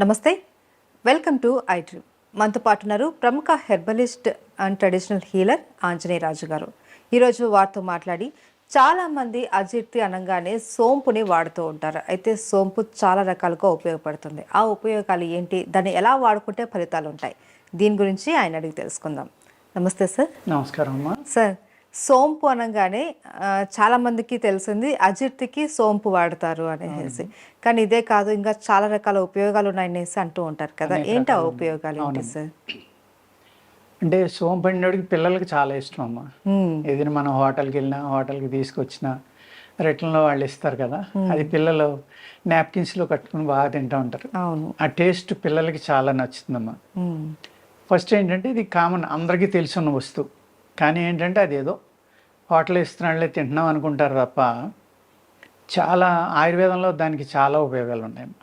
నమస్తే, welcome to I dream. మనతో పాటు ఉన్నారు ప్రముఖ herbalist and traditional healer Anjaneya Raju garu. ఈరోజు వారితో మాట్లాడి చాలామంది అజీర్తి అనగానే సోంపుని వాడుతూ ఉంటారు. అయితే సోంపు చాలా రకాలుగా ఉపయోగపడుతుంది. ఆ ఉపయోగాలు ఏంటి, దాన్ని ఎలా వాడుకుంటే ఫలితాలు ఉంటాయి, దీని గురించి ఆయన అడిగి తెలుసుకుందాం. నమస్తే సార్. నమస్కారం అమ్మా. సార్, సోంపు అనగానే చాలామందికి తెలిసింది అజీర్తికి సోంపు వాడతారు అనేసి, కానీ ఇదే కాదు ఇంకా చాలా రకాల ఉపయోగాలు ఉన్నాయనేసి అంటూ ఉంటారు కదా, ఏంటి ఆ ఉపయోగాలు ఏంటి సార్? అంటే సోంపు అనేటికి పిల్లలకి చాలా ఇష్టం అమ్మా. ఏదైనా మనం హోటల్కి వెళ్ళినా, హోటల్కి తీసుకొచ్చిన రిటర్న్లో వాళ్ళు ఇస్తారు కదా, అది పిల్లలు నాప్కిన్స్లో కట్టుకుని బాగా తింటూ ఉంటారు. ఆ టేస్ట్ పిల్లలకి చాలా నచ్చుతుందమ్మా. ఫస్ట్ ఏంటంటే ఇది కామన్, అందరికీ తెలుసున్న వస్తువు, కానీ ఏంటంటే అదేదో హోటల్ ఇస్తున్నాళ్ళే తింటున్నాం అనుకుంటారు తప్ప చాలా ఆయుర్వేదంలో దానికి చాలా ఉపయోగాలు ఉన్నాయమ్మా.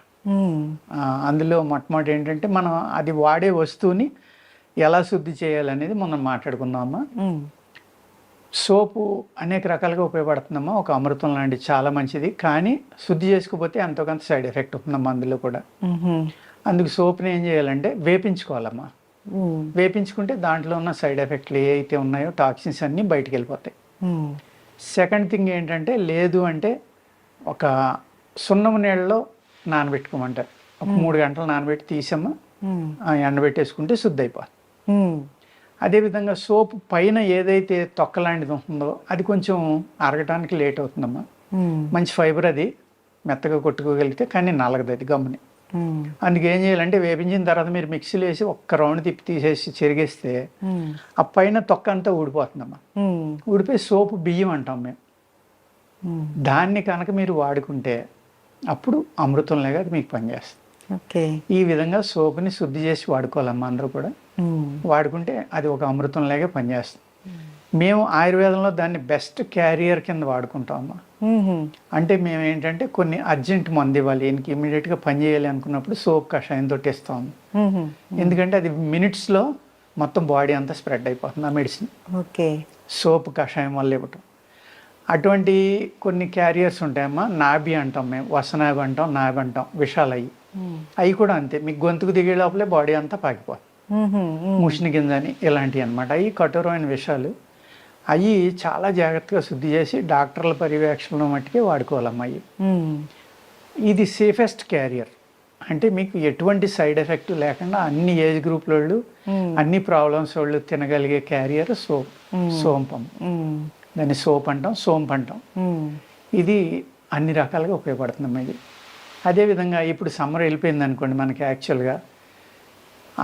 అందులో మొట్టమొదటి ఏంటంటే మనం అది వాడే వస్తువుని ఎలా శుద్ధి చేయాలనేది మనం మాట్లాడుకుందామమ్మా. సోపు అనేక రకాలుగా ఉపయోగపడుతుందమ్మా. ఒక అమృతం లాంటి చాలా మంచిది, కానీ శుద్ధి చేసుకోకపోతే ఎంతో కొంత సైడ్ ఎఫెక్ట్ ఉంటుందమ్మా అందులో కూడా. అందుకు సోప్ని ఏం చేయాలంటే వేపించుకోవాలమ్మా. వేపించుకుంటే దాంట్లో ఉన్న సైడ్ ఎఫెక్ట్లు ఏ అయితే ఉన్నాయో టాక్సిన్స్ అన్నీ బయటికి వెళ్ళిపోతాయి. సెకండ్ థింగ్ ఏంటంటే, లేదు అంటే ఒక సున్నము నీళ్ళలో నానబెట్టుకోమంటారు. ఒక 3 గంటలు నానబెట్టి తీసమ్మా ఎండబెట్టేసుకుంటే శుద్ధి అయిపోతుంది. అదేవిధంగా సోపు పైన ఏదైతే తొక్క లాంటిది ఉంటుందో అది కొంచెం అరగటానికి లేట్ అవుతుందమ్మా. మంచి ఫైబర్, అది మెత్తగా కొట్టుకోగలిగితే, కానీ నలగదు అది గమ్ముని. అందుకు ఏం చేయాలంటే, వేపించిన తర్వాత మీరు మిక్సీలో వేసి ఒక్క రౌండ్ తిప్పి తీసేసి చెరిగేస్తే ఆ పైన తొక్క అంతా ఊడిపోతుందమ్మా. ఊడిపోయి సోపు బియ్యం అంటాం మేము. దాన్ని కనుక మీరు వాడుకుంటే అప్పుడు అమృతంలాగా అది మీకు పనిచేస్తుంది. ఈ విధంగా సోపుని శుద్ధి చేసి వాడుకోవాలమ్మా అందరూ కూడా. వాడుకుంటే అది ఒక అమృతంలాగే పనిచేస్తుంది. మేము ఆయుర్వేదంలో దాన్ని బెస్ట్ క్యారియర్ కింద వాడుకుంటామమ్మా. అంటే మేము ఏంటంటే కొన్ని అర్జెంట్ మందు ఇవ్వాలి, ఈయనకి ఇమీడియట్గా పని చేయాలి అనుకున్నప్పుడు సోప్ కషాయంతో ఇస్తాము. ఎందుకంటే అది మినిట్స్లో మొత్తం బాడీ అంతా స్ప్రెడ్ అయిపోతుంది ఆ మెడిసిన్. సోప్ కషాయం వల్ల ఇవ్వటం. అటువంటి కొన్ని క్యారియర్స్ ఉంటాయమ్మా. నాభి అంటాం మేము, వసనాభి అంటాం, నాభి అంటాం, విషాలు అవి కూడా అంతే. మీకు గొంతుకు దిగే లోపలే బాడీ అంతా పాకిపోతుంది. ముషిని గింజని ఇలాంటివి అనమాట. అవి కఠోరమైన విషయాలు. అవి చాలా జాగ్రత్తగా శుద్ధి చేసి డాక్టర్ల పర్యవేక్షణలో మట్టుకే వాడుకోవాలమ్మా. ఇది సేఫెస్ట్ క్యారియర్. అంటే మీకు ఎటువంటి సైడ్ ఎఫెక్ట్ లేకుండా అన్ని ఏజ్ గ్రూప్ల వాళ్ళు, అన్ని ప్రాబ్లమ్స్ వాళ్ళు తినగలిగే క్యారియర్ సోంపం. దాన్ని సోప్ అంటాం, సోంపు అంటాం. ఇది అన్ని రకాలుగా ఉపయోగపడుతుందమ్మా ఇది. అదేవిధంగా ఇప్పుడు సమ్మర్ వెళ్ళిపోయింది అనుకోండి, మనకి యాక్చువల్గా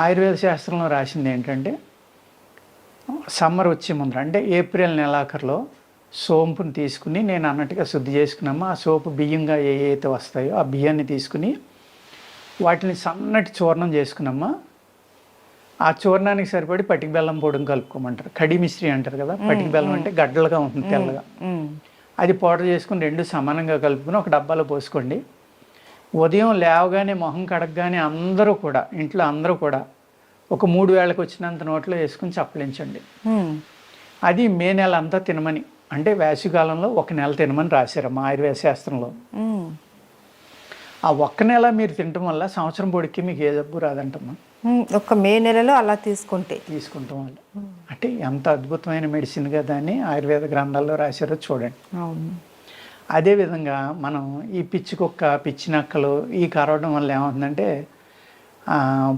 ఆయుర్వేద శాస్త్రంలో రాసింది ఏంటంటే, సమ్మర్ వచ్చే ముందర అంటే ఏప్రిల్ నెలాఖరులో సోంపుని తీసుకుని నేను అన్నట్టుగా శుద్ధి చేసుకున్నామా. ఆ సోపు బియ్యంగా ఏ అయితే వస్తాయో ఆ బియ్యాన్ని తీసుకుని వాటిని సన్నటి చూర్ణం చేసుకున్నామా. ఆ చూర్ణానికి సరిపడి పటిక బెల్లం పొడిని కలుపుకోమంటారు. కడి మిశ్రీ అంటారు కదా. పటిక బెల్లం అంటే గడ్డలుగా ఉంటుంది, తెల్లగా. అది పౌడర్ చేసుకుని 2 సమానంగా కలుపుకుని ఒక డబ్బాలో పోసుకోండి. ఉదయం లేవగానే మొహం కడగగానే అందరూ కూడా, ఇంట్లో అందరూ కూడా ఒక 3 వేళకు వచ్చినంత నోట్లో వేసుకుని చప్పలించండి. అది మే నెల అంతా తినమని, అంటే వేసవికాలంలో 1 నెల తినమని రాశారమ్మా ఆయుర్వేద శాస్త్రంలో. ఆ 1 నెల మీరు తినటం వల్ల సంవత్సరం పొడికి మీకు ఏ జబ్బు రాదంటమ్మా. ఒక మే నెలలో అలా తీసుకుంటాం వల్ల. అంటే ఎంత అద్భుతమైన మెడిసిన్గా దాన్ని ఆయుర్వేద గ్రంథాల్లో రాశారో చూడండి. అదేవిధంగా మనం ఈ పిచ్చి కుక్క, పిచ్చి నక్కలు ఈ కరవడం వల్ల ఏమవుతుందంటే,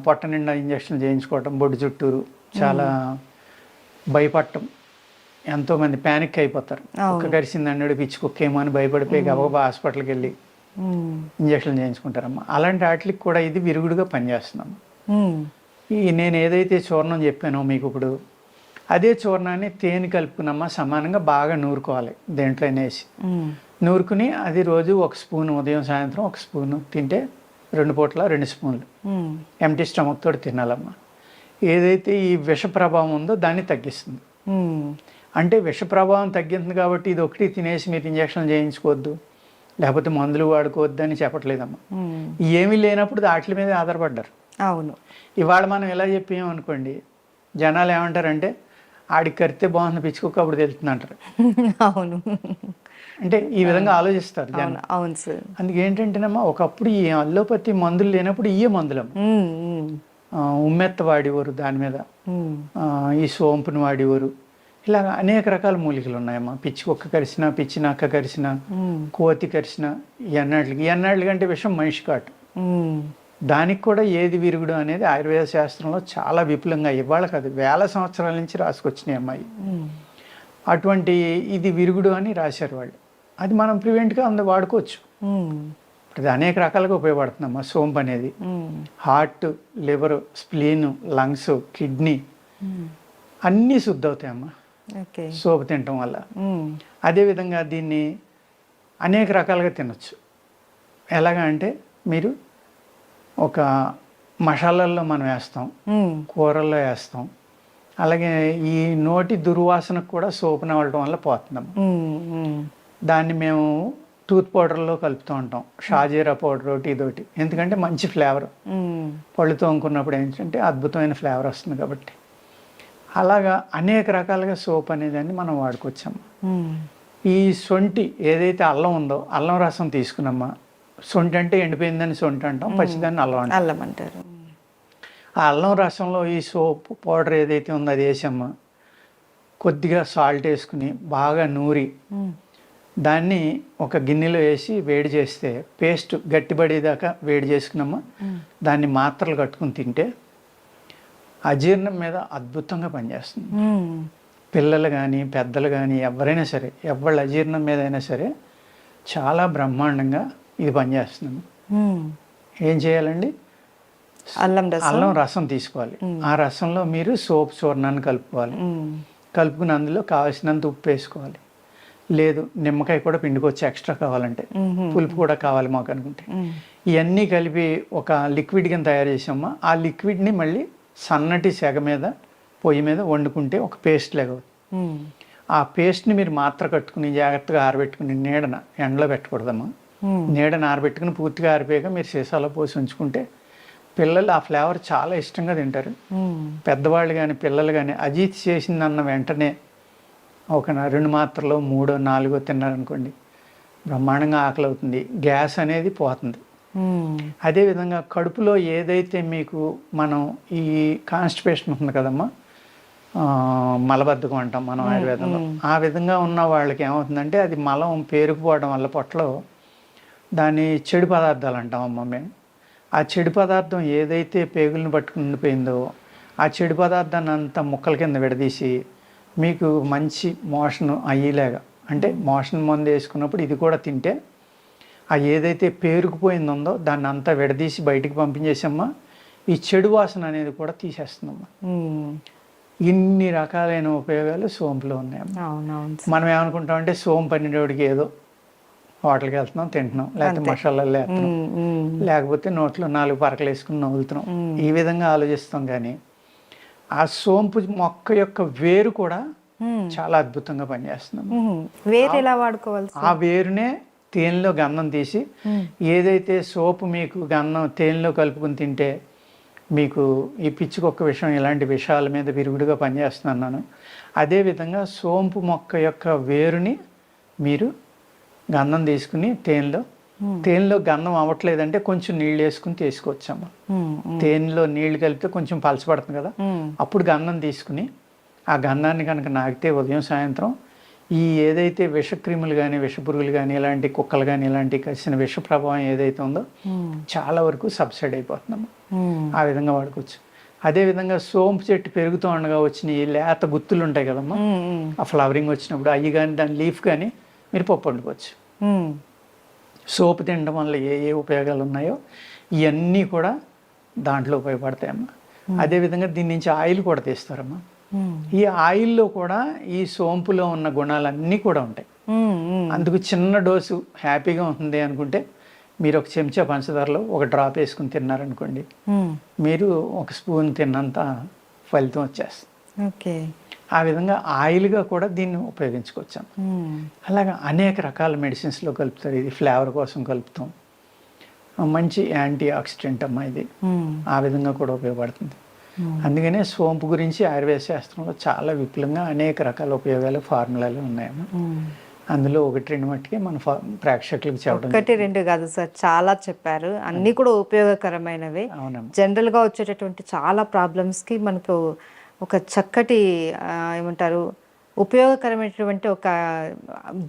పొట్ట నిండా ఇంజక్షన్ చేయించుకోవటం, బొడ్డు చుట్టూరు చాలా భయపడటం. ఎంతోమంది ప్యానిక్ అయిపోతారు. కుక్క కరిసిందన్నాడు, పిచ్చి కుక్క ఏమో అని భయపడిపోయి గబగబా హాస్పిటల్కి వెళ్ళి ఇంజక్షన్ చేయించుకుంటారమ్మా. అలాంటి వాటికి కూడా ఇది విరుగుడుగా పనిచేస్తున్నాము. నేను ఏదైతే చూర్ణం చెప్పానో మీకు ఇప్పుడు, అదే చూర్ణాన్ని తేనె కలుపుకున్నమ్మా సమానంగా బాగా నూరుకోవాలి. దేంట్లో వేసి నూరుకుని అది రోజు 1 స్పూన్, ఉదయం సాయంత్రం 1 స్పూన్ తింటే 2 పూట్ల 2 స్పూన్లు ఎంటీ స్టమక్ తోటి తినాలమ్మా. ఏదైతే ఈ విష ప్రభావం ఉందో దాన్ని తగ్గిస్తుంది. అంటే విష ప్రభావం తగ్గింది కాబట్టి ఇది ఒకటి తినేసి మీరు ఇంజక్షన్ చేయించుకోవద్దు, లేకపోతే మందులు వాడుకోవద్దు అని చెప్పట్లేదమ్మా. ఏమీ లేనప్పుడు వాటి మీద ఆధారపడ్డారు. అవును. ఇవాళ మనం ఎలా చెప్పామనుకోండి, జనాలు ఏమంటారంటే, ఆడికి కరితే బాగుంది పిచ్చుకోక అప్పుడు తెలుస్తుంది అంటారు. అవును. అంటే ఈ విధంగా ఆలోచిస్తారు జనం. అవును అవును సార్. అందుకే ఏంటంటేనమ్మా ఒకప్పుడు ఈ అల్లోపతి మందులు లేనప్పుడు ఇయ్యే మందులమ్మ. ఉమ్మెత్త వాడేవారు దాని మీద, ఈ సోంపుని వాడేవారు. ఇలా అనేక రకాల మూలికలు ఉన్నాయమ్మా. పిచ్చి కుక్క కరిసిన, పిచ్చి నక్క కరిసిన, కోతి కరిసిన, ఎన్నాళ్ళకి కంటే విషయం మనిషి కాటు. దానికి కూడా ఏది విరుగుడు అనేది ఆయుర్వేద శాస్త్రంలో చాలా విపులంగా ఇవాళ కాదు వేల సంవత్సరాల నుంచి రాసుకొచ్చినాయి అమ్మాయి. అటువంటి ఇది విరుగుడు అని రాశారు వాళ్ళు. అది మనం ప్రివెంట్గా వాడుకోవచ్చు. ఇప్పుడు అది అనేక రకాలుగా ఉపయోగపడుతుందమ్మా సోంపు అనేది. Heart, liver, spleen, lungs, kidney అన్నీ శుద్ధి అవుతాయమ్మా సోపు తినటం వల్ల. అదేవిధంగా దీన్ని అనేక రకాలుగా తినొచ్చు. ఎలాగా అంటే మీరు ఒక మసాలాల్లో మనం వేస్తాం, కూరల్లో వేస్తాం. అలాగే ఈ నోటి దుర్వాసనకు కూడా సోపు నవ్వడం వల్ల పోతుందమ్మా. దాన్ని మేము టూత్ పౌడర్లో కలుపుతూ ఉంటాం, షాజీరా పౌడర్ ఒకటి ఇదొకటి. ఎందుకంటే మంచి ఫ్లేవర్, పళ్ళు తోముకున్నప్పుడు ఏంటంటే అద్భుతమైన ఫ్లేవర్ వస్తుంది కాబట్టి. అలాగా అనేక రకాలుగా సోప్ అనేదాన్ని మనం వాడుకోవచ్చమ్మా. ఈ సొంటి ఏదైతే అల్లం ఉందో అల్లం రసం తీసుకున్నమ్మా. సొంటి అంటే ఎండిపోయిందని సొంటి అంటాం, పచ్చిదాన్ని అల్లం అంటారు. ఆ అల్లం రసంలో ఈ సోప్ పౌడర్ ఏదైతే ఉందో అది వేసమ్మా. కొద్దిగా సాల్ట్ వేసుకుని బాగా నూరి దాన్ని ఒక గిన్నెలో వేసి వేడి చేస్తే పేస్ట్ గట్టిపడేదాకా వేడి చేసుకున్నామా. దాన్ని మాత్రలు కట్టుకుని తింటే అజీర్ణం మీద అద్భుతంగా పనిచేస్తుంది. పిల్లలు కానీ పెద్దలు కానీ ఎవరైనా సరే, ఎవళ్ళ అజీర్ణం మీద అయినా సరే చాలా బ్రహ్మాండంగా ఇది పనిచేస్తుంది. ఏం చేయాలండి, అల్లం రసం తీసుకోవాలి. ఆ రసంలో మీరు సోప్ చూర్ణాన్ని కలుపుకోవాలి. కలుపుకుని అందులో కావాల్సినంత ఉప్పు వేసుకోవాలి. లేదు నిమ్మకాయ కూడా పిండుకోవచ్చు ఎక్స్ట్రా కావాలంటే, పులుపు కూడా కావాలి మాకు అనుకుంటే. ఇవన్నీ కలిపి ఒక లిక్విడ్ కింద తయారు చేసామా. ఆ లిక్విడ్ని మళ్ళీ సన్నటి సెగ మీద పొయ్యి మీద వండుకుంటే ఒక పేస్ట్ లాగా. ఆ పేస్ట్ని మీరు మాత్ర కట్టుకుని జాగ్రత్తగా ఆరబెట్టుకుని నీడన ఎండలో పెట్టకూడదమ్మా. నీడన ఆరబెట్టుకుని పూర్తిగా ఆరిపోయాక మీరు సీసాలో పోసి ఉంచుకుంటే పిల్లలు ఆ ఫ్లేవర్ చాలా ఇష్టంగా తింటారు. పెద్దవాళ్ళు కానీ పిల్లలు కానీ అజీత్ చేసిందన్న వెంటనే ఒక 2 మాత్రలో 3, 4 తిన్నారనుకోండి బ్రహ్మాండంగా ఆకలి అవుతుంది, గ్యాస్ అనేది పోతుంది. అదేవిధంగా కడుపులో ఏదైతే మీకు మనం ఈ కాన్స్టిపేషన్ ఉంటుంది కదమ్మా, మలబద్ధకం అంటాం మనం ఆయుర్వేదంలో. ఆ విధంగా ఉన్న వాళ్ళకి ఏమవుతుందంటే అది మలం పేరుకుపోవడం వల్ల పొట్టలో దాన్ని చెడు పదార్థాలు అంటామమ్మా మేము. ఆ చెడు పదార్థం ఏదైతే పేగులను పట్టుకుని ఉండిపోయిందో ఆ చెడు పదార్థాన్ని అంతా ముక్కల కింద విడదీసి మీకు మంచి మోషన్ అయ్యేలాగా, అంటే మోషన్ మందు వేసుకున్నప్పుడు ఇది కూడా తింటే ఆ ఏదైతే పేరుకుపోయిందో దాన్ని అంతా విడదీసి బయటికి పంపించేసమ్మా. ఈ చెడు వాసన అనేది కూడా తీసేస్తుందమ్మా. ఇన్ని రకాలైన ఉపయోగాలు సోంపులో ఉన్నాయమ్మా. మనం ఏమనుకుంటామంటే సోంపు అనేటివాడికి ఏదో హోటల్కి వెళ్తున్నాం, తింటున్నాం, లేకపోతే మసాలాలు వేస్తున్నాం, లేకపోతే నోట్లో 4 పరకలు వేసుకుని నవ్వులుతున్నాం, ఈ విధంగా ఆలోచిస్తాం. కానీ ఆ సోంపు మొక్క యొక్క వేరు కూడా చాలా అద్భుతంగా పనిచేస్తున్నాం. వేరు ఎలా వాడుకోవాలి? ఆ వేరునే తేనెలో గంధం తీసి, ఏదైతే సోపు మీకు గంధం తేనెలో కలుపుకుని తింటే మీకు ఈ పిచ్చికొక్క విషయం ఇలాంటి విషయాల మీద విరుగుడుగా పనిచేస్తున్నాను. అదేవిధంగా సోంపు మొక్క యొక్క వేరుని మీరు గంధం తీసుకుని తేనెలో గంధం అవ్వట్లేదంటే కొంచెం నీళ్ళు వేసుకుని తీసుకోవచ్చమ్మా. తేనెలో నీళ్లు కలిపితే కొంచెం పలచబడుతుంది కదా, అప్పుడు గంధం తీసుకుని ఆ గంధాన్ని కనుక నాకితే ఉదయం సాయంత్రం ఈ ఏదైతే విషక్రిములు కానీ విషపురుగులు కానీ ఇలాంటి కుక్కలు కానీ ఇలాంటి కలిసిన విష ప్రభావం ఏదైతే ఉందో చాలా వరకు సబ్సైడ్ అయిపోతుందమ్మా. ఆ విధంగా వాడుకోవచ్చు. అదేవిధంగా సోంపు చెట్టు పెరుగుతూ ఉండగా వచ్చిన ఈ లేత గుత్తులు ఉంటాయి కదమ్మా, ఆ ఫ్లవరింగ్ వచ్చినప్పుడు అవి కానీ దాని లీఫ్ కానీ మీరు పప్పు వండుకోవచ్చు. సోపు తినడం వల్ల ఏ ఏ ఉపయోగాలు ఉన్నాయో ఇవన్నీ కూడా దాంట్లో ఉపయోగపడతాయమ్మా. అదేవిధంగా దీని నుంచి ఆయిల్ కూడా తీస్తారమ్మా. ఈ ఆయిల్లో కూడా ఈ సోంపులో ఉన్న గుణాలన్నీ కూడా ఉంటాయి. అందుకు చిన్న డోసు హ్యాపీగా ఉంటుంది అనుకుంటే మీరు ఒక చెంచా పంచదారలో ఒక డ్రాప్ వేసుకుని తిన్నారనుకోండి, మీరు ఒక స్పూన్ తిన్నంత ఫలితం వచ్చేస్తుంది. ఆ విధంగా ఆయిల్గా కూడా దీన్ని ఉపయోగించుకోవచ్చాం. అలాగా అనేక రకాల మెడిసిన్స్లో కలుపుతారు. ఇది ఫ్లేవర్ కోసం కలుపుతాం. మంచి యాంటీ ఆక్సిడెంట్ అమ్మా ఇది. ఆ విధంగా కూడా ఉపయోగపడుతుంది. అందుకనే సోంపు గురించి ఆయుర్వేద శాస్త్రంలో చాలా విపులంగా అనేక రకాల ఉపయోగాలు ఫార్ములాలు ఉన్నాయమ్మా. అందులో ఒకటి రెండు మట్టుకే మన ప్రేక్షకులకు చెప్పడం ఒకటి రెండు కాదు సార్, చాలా చెప్పారు, అన్నీ కూడా ఉపయోగకరమైనవి. అవునమ్మా. జనరల్గా వచ్చేటటువంటి చాలా ప్రాబ్లమ్స్కి మనకు ఒక చక్కటి ఏమంటారు ఉపయోగకరమైనటువంటి ఒక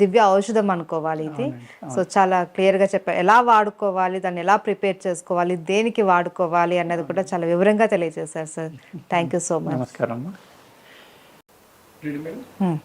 దివ్య ఔషధం అనుకోవాలి ఇది. సో చాలా క్లియర్గా చెప్పారు, ఎలా వాడుకోవాలి, దాన్ని ఎలా ప్రిపేర్ చేసుకోవాలి, దేనికి వాడుకోవాలి అన్నది కూడా చాలా వివరంగా తెలియజేశారు sir. Thank you so much. నమస్కారం అమ్మా. Hmm.